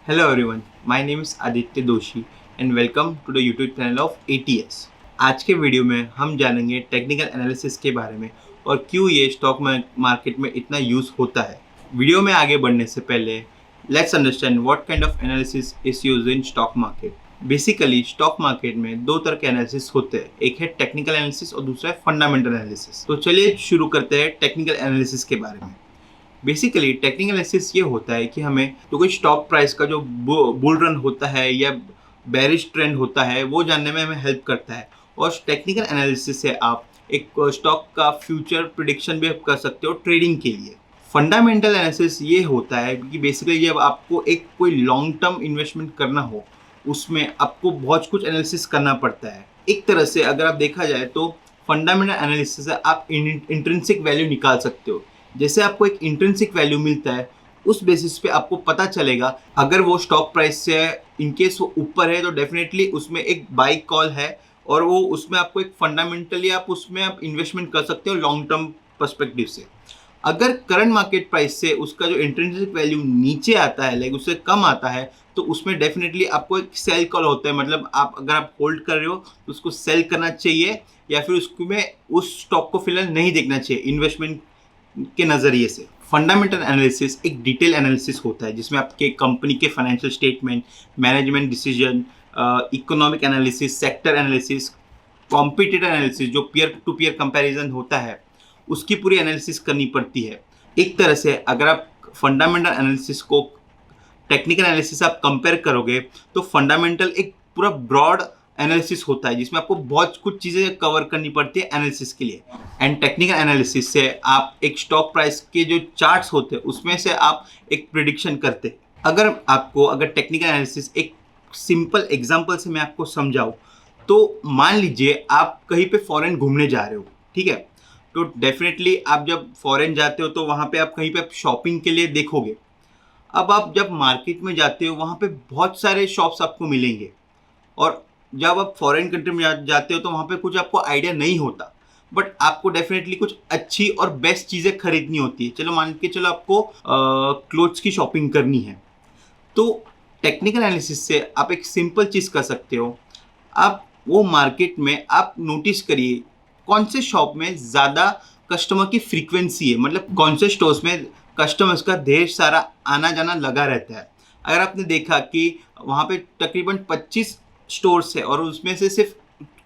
Hello everyone, my name is Aditya Doshi and welcome to the YouTube channel of ATS। आज के video में हम जानेंगे technical analysis के बारे में और क्यों ये स्टॉक मार्केट में इतना यूज होता है। वीडियो में आगे बढ़ने से पहले let's understand what kind of analysis is used in stock market. Basically stock market में दो तरह के एनालिसिस होते हैं, एक है टेक्निकल एनालिसिस और दूसरा है फंडामेंटल एनालिसिस। तो चलिए शुरू करते हैं टेक्निकल एनालिसिस के बारे में। बेसिकली टेक्निकल एनालिसिस ये होता है कि हमें तो कोई स्टॉक प्राइस का जो बुल रन होता है या बेरिश ट्रेंड होता है वो जानने में हमें हेल्प करता है। और टेक्निकल एनालिसिस से आप एक स्टॉक का फ्यूचर प्रिडिक्शन भी कर सकते हो ट्रेडिंग के लिए। फंडामेंटल एनालिसिस ये होता है कि बेसिकली जब आपको एक कोई लॉन्ग टर्म इन्वेस्टमेंट करना हो उसमें आपको बहुत कुछ एनालिसिस करना पड़ता है। एक तरह से अगर आप देखा जाए तो फंडामेंटल एनालिसिस से आप इंट्रिंसिक वैल्यू निकाल सकते हो। जैसे आपको एक इंट्रिंसिक वैल्यू मिलता है उस बेसिस पे आपको पता चलेगा अगर वो स्टॉक प्राइस से इनकेस वो ऊपर है तो डेफिनेटली उसमें एक बाई कॉल है और वो उसमें आपको एक फंडामेंटली आप उसमें आप इन्वेस्टमेंट कर सकते हो लॉन्ग टर्म पर्सपेक्टिव से। अगर करंट मार्केट प्राइस से उसका जो इंट्रिंसिक वैल्यू नीचे आता है लाइक उससे कम आता है तो उसमें डेफिनेटली आपको एक सेल कॉल होता है, मतलब आप अगर आप होल्ड कर रहे हो तो उसको सेल करना चाहिए या फिर उसमें उस स्टॉक को फिलहाल नहीं देखना चाहिए इन्वेस्टमेंट के नज़रिए से। फंडामेंटल एनालिसिस एक डिटेल एनालिसिस होता है जिसमें आपके कंपनी के financial statement, management decision, economic analysis, sector analysis, competitor analysis जो पीयर टू पीयर कंपैरिजन होता है उसकी पूरी एनालिसिस करनी पड़ती है। एक तरह से अगर आप फंडामेंटल एनालिसिस को टेक्निकल एनालिसिस आप कंपेयर करोगे तो फंडामेंटल एक पूरा ब्रॉड एनालिसिस होता है जिसमें आपको बहुत कुछ चीज़ें कवर करनी पड़ती है एनालिसिस के लिए। एंड टेक्निकल एनालिसिस से आप एक स्टॉक प्राइस के जो चार्ट्स होते हैं उसमें से आप एक प्रिडिक्शन करते हैं। अगर टेक्निकल एनालिसिस एक सिंपल एग्जांपल से मैं आपको समझाऊँ तो मान लीजिए आप कहीं पे फॉरेन घूमने जा रहे हो, ठीक है। तो डेफिनेटली आप जब फॉरेन जाते हो तो वहाँ पे आप कहीं पे शॉपिंग के लिए देखोगे। अब आप जब मार्केट में जाते हो वहाँ पे बहुत सारे शॉप्स आपको मिलेंगे और जब आप फॉरेन कंट्री में जाते हो तो वहाँ पे कुछ आपको आइडिया नहीं होता, बट आपको डेफिनेटली कुछ अच्छी और बेस्ट चीज़ें खरीदनी होती है। चलो मान के चलो आपको क्लोथ्स की शॉपिंग करनी है तो टेक्निकल एनालिसिस से आप एक सिंपल चीज़ कर सकते हो। आप वो मार्केट में आप नोटिस करिए कौन से शॉप में ज़्यादा कस्टमर की फ्रीक्वेंसी है, मतलब कौन से स्टोर्स में कस्टमर्स का ढेर सारा आना जाना लगा रहता है। अगर आपने देखा कि वहाँ पे तकरीबन 25 स्टोर्स है और उसमें से सिर्फ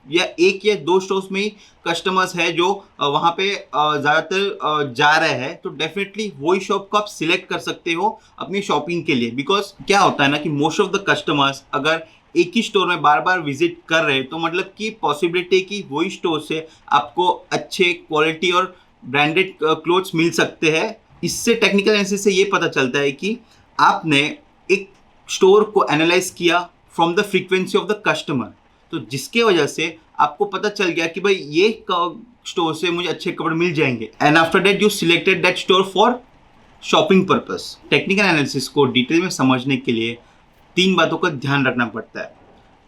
या एक या दो स्टोर्स में ही कस्टमर्स है जो वहाँ पे ज़्यादातर जा रहे हैं तो डेफिनेटली वही शॉप को आप सिलेक्ट कर सकते हो अपनी शॉपिंग के लिए। बिकॉज क्या होता है ना कि मोस्ट ऑफ द कस्टमर्स अगर एक ही स्टोर में बार बार विजिट कर रहे हैं तो मतलब कि पॉसिबिलिटी कि वही स्टोर से आपको अच्छे क्वालिटी और ब्रांडेड क्लोथ्स मिल सकते हैं। इससे टेक्निकल एनालिसिस से ये पता चलता है कि आपने एक स्टोर को एनालाइज किया from the frequency of the customer, तो जिसके वजह से आपको पता चल गया कि भाई ये स्टोर से मुझे अच्छे कपड़े मिल जाएंगे and after that you selected that store for shopping purpose. Technical analysis को डिटेल में समझने के लिए तीन बातों का ध्यान रखना पड़ता है।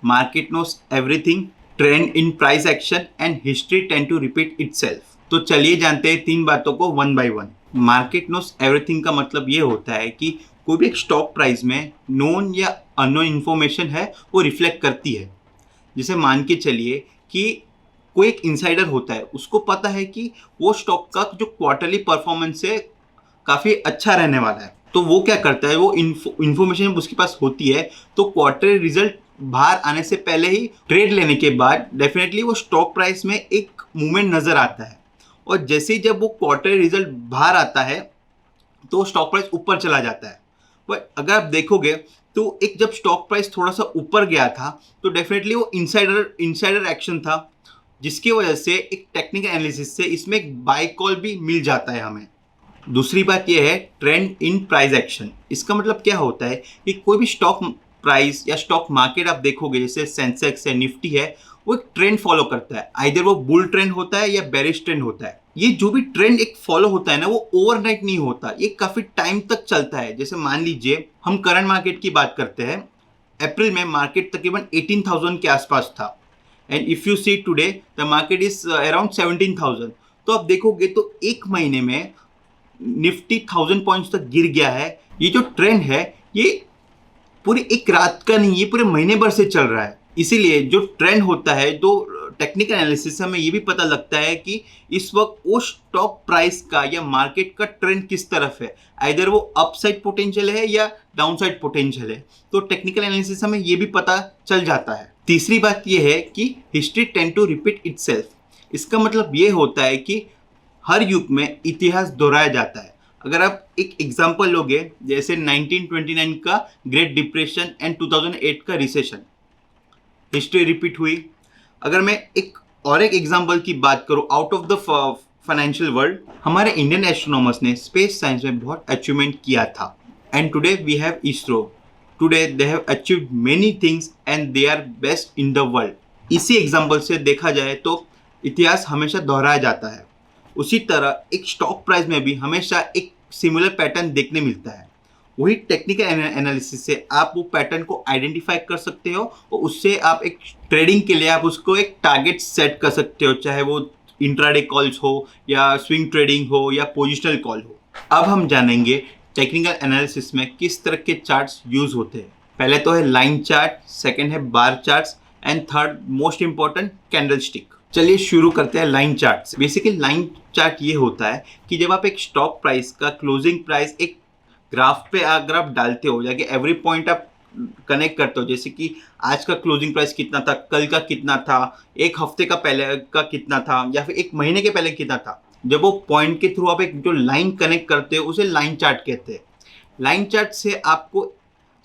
Market knows everything, trend in price action and history tend to repeat itself. तो चलिए जानते हैं तीन बातों को one by one. Market knows everything का मतलब ये होता है कि कोई भी एक स्टॉक प्राइस में नोन या अननोन इन्फॉर्मेशन है वो रिफ्लेक्ट करती है। जैसे मान के चलिए कि कोई एक इनसाइडर होता है, उसको पता है कि वो स्टॉक का जो क्वार्टरली परफॉर्मेंस है काफ़ी अच्छा रहने वाला है, तो वो क्या करता है, वो इन्फॉर्मेशन उसके पास होती है तो क्वार्टर रिजल्ट बाहर आने से पहले ही ट्रेड लेने के बाद डेफिनेटली वो स्टॉक प्राइस में एक मूवमेंट नज़र आता है और जैसे ही जब वो क्वार्टर रिजल्ट बाहर आता है तो स्टॉक प्राइस ऊपर चला जाता है। बट अगर आप देखोगे तो एक जब स्टॉक प्राइस थोड़ा सा ऊपर गया था तो डेफिनेटली वो इनसाइडर एक्शन था जिसकी वजह से एक टेक्निकल एनालिसिस से इसमें एक बाय कॉल भी मिल जाता है हमें। दूसरी बात यह है ट्रेंड इन प्राइस एक्शन। इसका मतलब क्या होता है कि कोई भी स्टॉक प्राइस या स्टॉक मार्केट आप देखोगे जैसे सेंसेक्स है, निफ्टी है, वो एक ट्रेंड फॉलो करता है। आइदर वो बुल ट्रेंड होता है या बेरिश ट्रेंड होता है। ये जो भी ट्रेंड एक फॉलो होता है ना वो ओवरनाइट नहीं होता, ये काफ़ी टाइम तक चलता है। जैसे मान लीजिए हम करंट मार्केट की बात करते हैं, अप्रैल में मार्केट तकरीबन 18,000 के आसपास था and if you see today the market is around 17,000। तो आप देखोगे तो एक महीने में निफ्टी 1000 पॉइंट्स तक गिर गया है। ये जो ट्रेंड है ये पूरी एक रात का नहीं, ये पूरे महीने भर से चल रहा है। इसीलिए जो ट्रेंड होता है, तो टेक्निकल एनालिसिस से हमें ये भी पता लगता है कि इस वक्त वो स्टॉक प्राइस का या मार्केट का ट्रेंड किस तरफ है, आइदर वो अपसाइड पोटेंशियल है या डाउनसाइड पोटेंशियल है। तो टेक्निकल एनालिसिस से हमें ये भी पता चल जाता है। तीसरी बात ये है कि history tend to repeat itself. इसका मतलब ये होता है कि हर युग में इतिहास दोहराया जाता है। अगर आप एक एग्जांपल लोगे, जैसे 1929 का ग्रेट डिप्रेशन एंड 2008 का रिसेशन, हिस्ट्री रिपीट हुई। अगर मैं एक एग्जांपल की बात करूं out of the financial world, हमारे इंडियन एस्ट्रोनॉमर्स ने स्पेस साइंस में बहुत अचीवमेंट किया था, and today we have ISRO. Today they have achieved many things and they are best in the world. इसी एग्जांपल से देखा जाए तो इतिहास हमेशा दोहराया जाता है। उसी तरह एक स्टॉक प्राइस में भी हमेशा एक सिमिलर पैटर्न देखने मिलता है। वही टेक्निकल एनालिसिस से आप वो पैटर्न को आइडेंटिफाई कर सकते हो और उससे आप एक ट्रेडिंग के लिए आप उसको एक टारगेट सेट कर सकते हो, चाहे वो इंट्राडे कॉल्स हो या स्विंग ट्रेडिंग हो या पोजिशनल कॉल हो। अब हम जानेंगे टेक्निकल एनालिसिस में किस तरह के चार्ट्स यूज होते हैं। पहले तो है लाइन चार्ट, सेकेंड है bar charts and third most important candle stick. चलिए शुरू करते हैं लाइन चार्ट से। बेसिकली लाइन चार्ट ये होता है कि जब आप एक स्टॉक प्राइस का क्लोजिंग प्राइस एक ग्राफ पे अगर आप डालते हो, जाके एवरी पॉइंट आप कनेक्ट करते हो, जैसे कि आज का क्लोजिंग प्राइस कितना था, कल का कितना था, एक हफ्ते का पहले का कितना था, या फिर एक महीने के पहले कितना था। जब वो पॉइंट के थ्रू आप एक जो लाइन कनेक्ट करते हो उसे लाइन चार्ट कहते हैं। लाइन चार्ट से आपको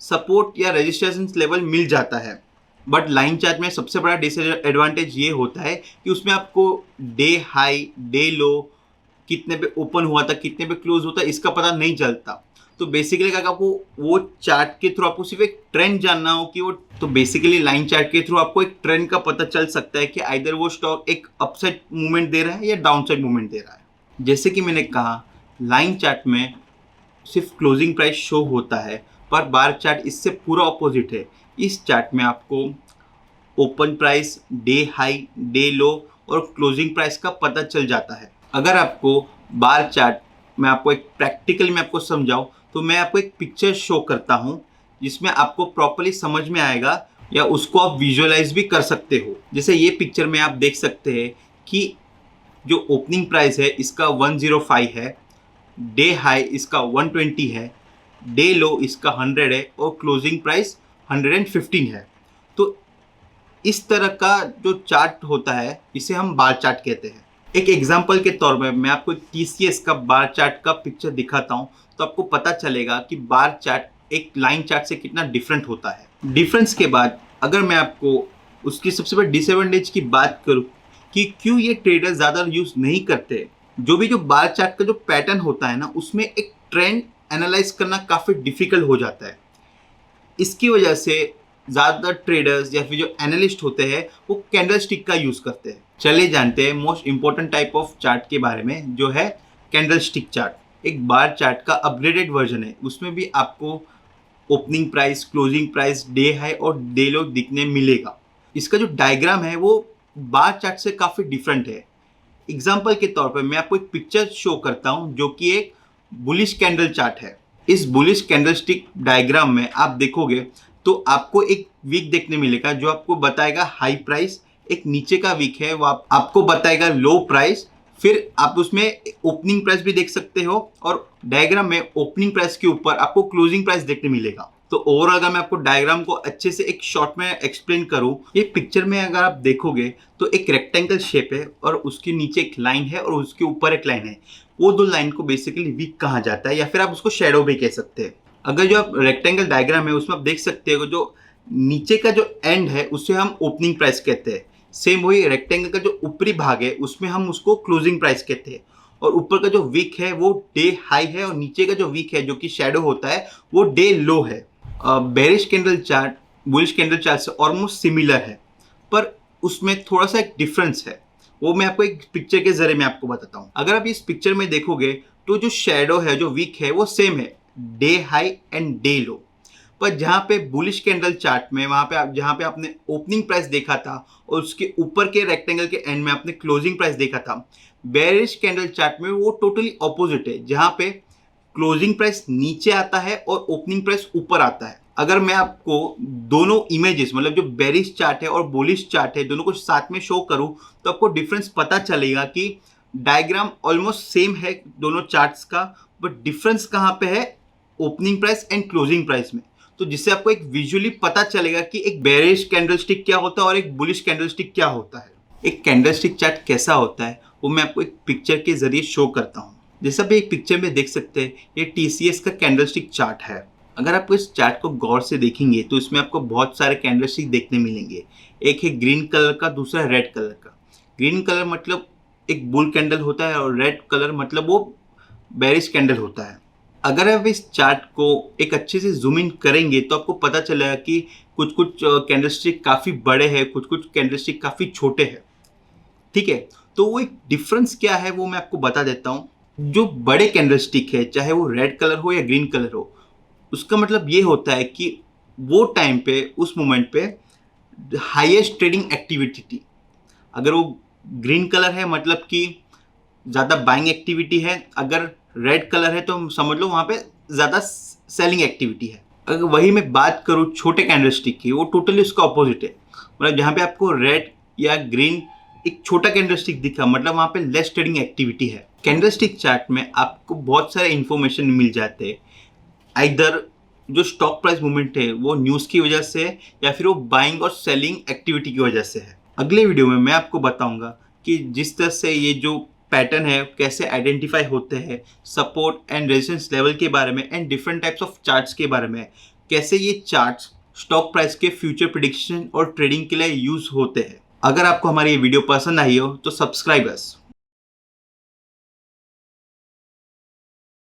सपोर्ट या रेजिस्टेंस लेवल मिल जाता है, बट लाइन चार्ट में सबसे बड़ा डिसएडवांटेज ये होता है कि उसमें आपको डे हाई डे लो, कितने पे ओपन हुआ था, कितने पे क्लोज होता है, इसका पता नहीं चलता। तो बेसिकली अगर आपको वो चार्ट के थ्रू आपको सिर्फ एक ट्रेंड जानना हो कि वो, तो बेसिकली लाइन चार्ट के थ्रू आपको एक ट्रेंड का पता चल सकता है कि आइदर वो स्टॉक एक अपसाइड मूवमेंट दे रहा है या डाउनसाइड मूवमेंट दे रहा है। जैसे कि मैंने कहा, लाइन चार्ट में सिर्फ क्लोजिंग प्राइस शो होता है, पर बार चार्ट इससे पूरा ऑपोजिट है। इस चार्ट में आपको open price, day high, day लो और क्लोजिंग प्राइस का पता चल जाता है। अगर आपको बार चार्ट मैं आपको एक प्रैक्टिकल में आपको समझाऊं, तो मैं आपको एक पिक्चर शो करता हूं जिसमें आपको प्रॉपर्ली समझ में आएगा, या उसको आप विजुअलाइज भी कर सकते हो। जैसे ये पिक्चर में आप देख सकते हैं कि जो ओपनिंग प्राइस है इसका 105 है, डे हाई इसका 120 है, डे लो इसका 100 है और क्लोजिंग प्राइस 115 है। तो इस तरह का जो चार्ट होता है इसे हम बार चार्ट कहते हैं। एक एग्जांपल के तौर पर मैं आपको एक TCS का बार चार्ट का पिक्चर दिखाता हूं, तो आपको पता चलेगा कि बार चार्ट एक लाइन चार्ट से कितना डिफरेंट होता है। डिफरेंस के बाद अगर मैं आपको उसकी सबसे बड़ी डिसएडवांटेज की बात करूं कि क्यों ये ट्रेडर ज़्यादा यूज़ नहीं करते, जो बार चार्ट का जो पैटर्न होता है ना, उसमें एक ट्रेंड एनालाइज करना काफ़ी डिफिकल्ट हो जाता है। इसकी वजह से ज़्यादातर ट्रेडर्स या फिर जो एनालिस्ट होते हैं वो कैंडल स्टिक का यूज़ करते हैं। चलिए जानते हैं most important type of chart के बारे में, जो है कैंडल स्टिक चार्ट। एक बार चार्ट का अपग्रेडेड वर्जन है, उसमें भी आपको opening price, closing price, day high और डे लो दिखने मिलेगा। इसका जो डायग्राम है वो बार चार्ट से काफ़ी डिफरेंट है। एग्जाम्पल के तौर पर मैं आपको एक पिक्चर शो करता हूँ जो कि एक बुलिश कैंडल चार्ट है। इस बुलिश कैंडल स्टिक डायग्राम में आप देखोगे तो आपको एक वीक देखने मिलेगा जो आपको बताएगा हाई प्राइस, एक नीचे का वीक है वो आपको बताएगा लो प्राइस, फिर आप उसमें ओपनिंग प्राइस भी देख सकते हो और डायग्राम में ओपनिंग प्राइस के ऊपर आपको क्लोजिंग प्राइस देखने मिलेगा। तो ओवरऑल अगर मैं आपको डायग्राम को अच्छे से एक शॉर्ट में एक्सप्लेन करूं, ये पिक्चर में अगर आप देखोगे तो एक रेक्टेंगल शेप है और उसके नीचे एक लाइन है और उसके ऊपर एक लाइन है। वो दो लाइन को बेसिकली वीक कहा जाता है या फिर आप उसको शेडो भी कह सकते हैं। अगर जो आप रेक्टेंगल डायग्राम है उसमें आप देख सकते हो जो नीचे का जो एंड है उसे हम ओपनिंग प्राइस कहते हैं। सेम वही रेक्टेंगल का जो ऊपरी भाग है उसमें हम उसको क्लोजिंग प्राइस कहते हैं। और ऊपर का जो वीक है वो डे हाई है और नीचे का जो वीक है जो कि शैडो होता है वो डे लो है। Bearish candle chart bullish candle chart से ऑलमोस्ट सिमिलर है, पर उसमें थोड़ा सा एक डिफरेंस है, वो मैं आपको एक पिक्चर के जरिए मैं आपको बताता हूँ। अगर आप इस पिक्चर में देखोगे तो जो शैडो है जो वीक है वो सेम है, डे हाई एंड डे लो। पर जहाँ पे बुलिश कैंडल चार्ट में वहाँ पे जहाँ पे आपने ओपनिंग प्राइस देखा था और उसके ऊपर के रेक्टेंगल के एंड में आपने क्लोजिंग प्राइस देखा था, बेरिश कैंडल चार्ट में वो टोटली ऑपोजिट है, जहाँ पे क्लोजिंग प्राइस नीचे आता है और ओपनिंग प्राइस ऊपर आता है। अगर मैं आपको दोनों इमेजेस मतलब जो बेरिश चार्ट है और बुलिश चार्ट है दोनों को साथ में शो करूं तो आपको डिफरेंस पता चलेगा कि डायग्राम ऑलमोस्ट सेम है दोनों चार्ट्स का, बट डिफरेंस कहाँ पे है, opening price and closing price में। तो जिससे आपको एक विजुअली पता चलेगा कि एक बेरिश कैंडलस्टिक क्या होता है और एक बुलिश कैंडलस्टिक क्या होता है। एक कैंडलस्टिक चार्ट कैसा होता है वो मैं आपको एक पिक्चर के जरिए शो करता हूँ। जैसा भी एक पिक्चर में देख सकते हैं ये TCS का कैंडलस्टिक चार्ट है। अगर आप इस चार्ट को गौर से देखेंगे तो इसमें आपको बहुत सारे कैंडलस्टिक देखने मिलेंगे। एक है ग्रीन कलर का, दूसरा रेड कलर का। ग्रीन कलर मतलब एक बुल कैंडल होता है और रेड कलर मतलब वो बेरिश कैंडल होता है। अगर आप इस चार्ट को एक अच्छे से जूम इन करेंगे तो आपको पता चलेगा कि कुछ कुछ कैंडलस्टिक काफ़ी बड़े हैं, कुछ कुछ कैंडलस्टिक काफ़ी छोटे हैं। ठीक है, तो वो एक डिफरेंस क्या है वो मैं आपको बता देता हूँ। जो बड़े कैंडलस्टिक है चाहे वो रेड कलर हो या ग्रीन कलर हो, उसका मतलब ये होता है कि वो टाइम पे उस मोमेंट पे हाईएस्ट ट्रेडिंग एक्टिविटी थी। अगर वो ग्रीन कलर है मतलब कि ज़्यादा बाइंग एक्टिविटी है, अगर रेड कलर है तो समझ लो वहाँ पे ज़्यादा सेलिंग एक्टिविटी है। अगर वही मैं बात करूँ छोटे कैंडलस्टिक की, वो टोटली उसका ऑपोजिट है। मतलब जहाँ पे आपको रेड या ग्रीन एक छोटा कैंडलस्टिक दिखा मतलब वहाँ पे लेस ट्रेडिंग एक्टिविटी है। कैंडलस्टिक चार्ट में आपको बहुत सारे इन्फॉर्मेशन मिल जाते हैं। आइदर जो स्टॉक प्राइस मूवमेंट है वो न्यूज़ की वजह से है या फिर वो बाइंग और सेलिंग एक्टिविटी की वजह से है। अगले वीडियो में मैं आपको बताऊंगा कि जिस तरह से ये जो पैटर्न है कैसे आइडेंटिफाई होते हैं, सपोर्ट एंड रेजिस्टेंस लेवल के बारे में and different types of charts के बारे में, कैसे ये चार्ट्स स्टॉक प्राइस के फ्यूचर प्रेडिक्शन और ट्रेडिंग के लिए यूज होते हैं। अगर आपको हमारी ये वीडियो पसंद आई हो तो सब्सक्राइब अस।